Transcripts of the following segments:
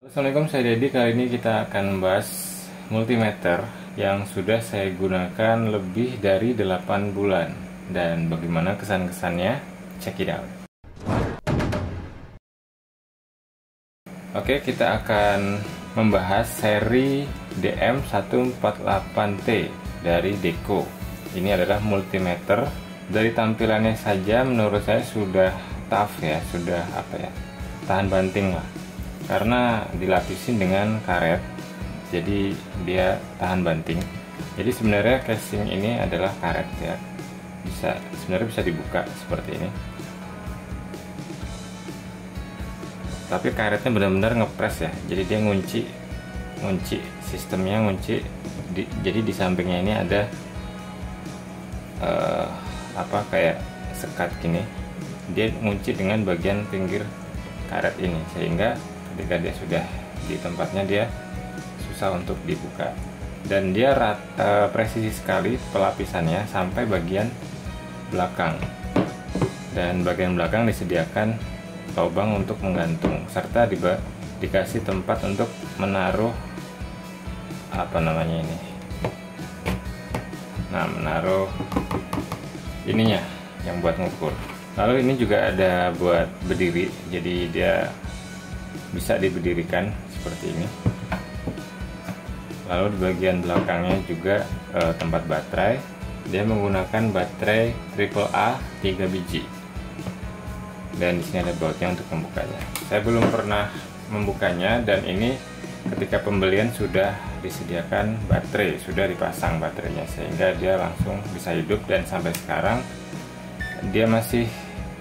Assalamualaikum, saya Dedi. Kali ini kita akan membahas multimeter yang sudah saya gunakan lebih dari 8 bulan dan bagaimana kesan-kesannya. Check it out. Oke, kita akan membahas seri DM148T dari Deco. Ini adalah multimeter. Dari tampilannya saja menurut saya sudah tough ya, sudah tahan banting lah. Karena dilapisin dengan karet, jadi dia tahan banting. Jadi sebenarnya casing ini adalah karet ya, sebenarnya bisa dibuka seperti ini. Tapi karetnya benar-benar ngepres ya, jadi dia ngunci sistemnya, jadi di sampingnya ini ada kayak sekat gini, dia ngunci dengan bagian pinggir karet ini, sehingga ketika dia sudah di tempatnya dia susah untuk dibuka. Dan dia presisi sekali pelapisannya sampai bagian belakang, dan bagian belakang disediakan lubang untuk menggantung, serta dikasih tempat untuk menaruh menaruh ininya yang buat ngukur. Lalu ini juga ada buat berdiri, jadi dia bisa diberdirikan seperti ini. Lalu di bagian belakangnya juga tempat baterai. Dia menggunakan baterai AAA 3 biji. Dan di sini ada bautnya untuk membukanya. Saya belum pernah membukanya, dan ini ketika pembelian sudah disediakan baterai, sudah dipasang baterainya, sehingga dia langsung bisa hidup, dan sampai sekarang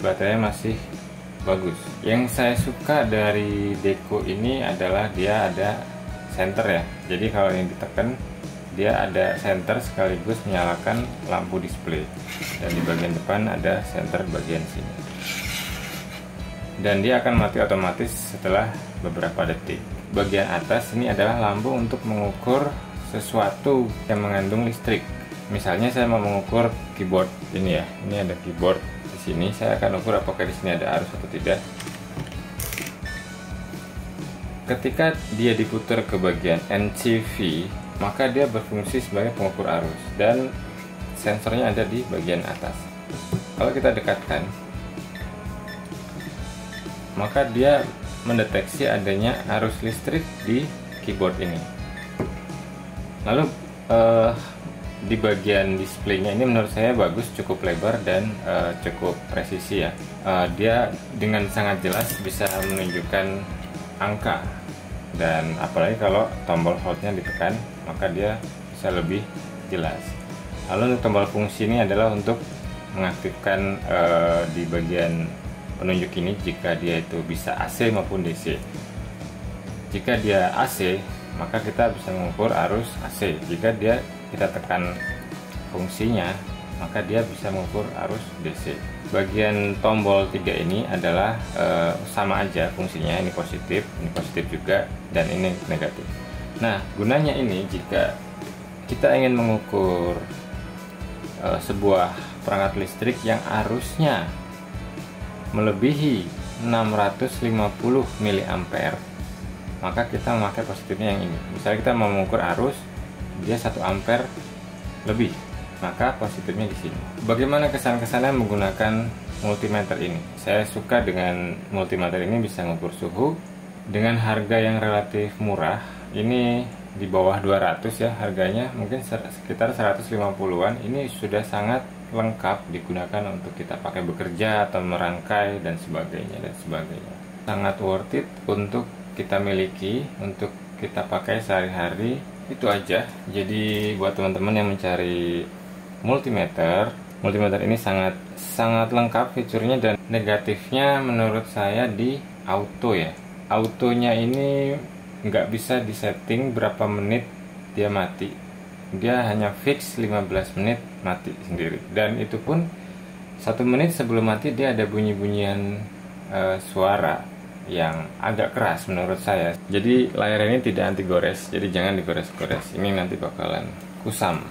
baterainya masih bagus. Yang saya suka dari Deco ini adalah dia ada senter ya. Jadi kalau ini ditekan, dia ada senter sekaligus menyalakan lampu display. Dan di bagian depan ada senter bagian sini. Dan dia akan mati otomatis setelah beberapa detik. Bagian atas ini adalah lampu untuk mengukur sesuatu yang mengandung listrik. Misalnya saya mau mengukur keyboard ini ya. Ini ada keyboard di sini. Saya akan ukur apakah di sini ada arus atau tidak. Ketika dia diputar ke bagian NCV, maka dia berfungsi sebagai pengukur arus, dan sensornya ada di bagian atas. Kalau kita dekatkan, maka dia mendeteksi adanya arus listrik di keyboard ini. Lalu di bagian displaynya ini menurut saya bagus, cukup lebar dan cukup presisi ya. Dia dengan sangat jelas bisa menunjukkan angka, dan apalagi kalau tombol holdnya ditekan, maka dia bisa lebih jelas. Lalu untuk tombol fungsi ini adalah untuk mengaktifkan di bagian penunjuk ini jika dia itu bisa AC maupun DC. Jika dia AC, maka kita bisa mengukur arus AC. Jika kita tekan fungsinya, maka dia bisa mengukur arus DC. Bagian tombol 3 ini adalah sama aja fungsinya, ini positif juga, dan ini negatif. Nah, gunanya ini jika kita ingin mengukur sebuah perangkat listrik yang arusnya melebihi 650 mA, maka kita memakai positifnya yang ini. Misalnya kita mau mengukur arus, dia 1 ampere lebih, maka positifnya di sini. Bagaimana kesan-kesannya menggunakan multimeter ini? Saya suka dengan multimeter ini, bisa mengukur suhu dengan harga yang relatif murah. Ini di bawah 200 ya harganya, mungkin sekitar 150-an. Ini sudah sangat lengkap digunakan untuk kita pakai bekerja atau merangkai dan sebagainya. Sangat worth it untuk kita miliki, untuk kita pakai sehari-hari. Itu aja. Jadi buat teman-teman yang mencari multimeter ini sangat lengkap fiturnya, dan negatifnya menurut saya di auto ya. Autonya ini nggak bisa disetting berapa menit dia mati. Dia hanya fix 15 menit mati sendiri, dan itu pun 1 menit sebelum mati dia ada bunyi-bunyian suara yang agak keras menurut saya. Jadi layar ini tidak anti gores, jadi jangan digores-gores, ini nanti bakalan kusam.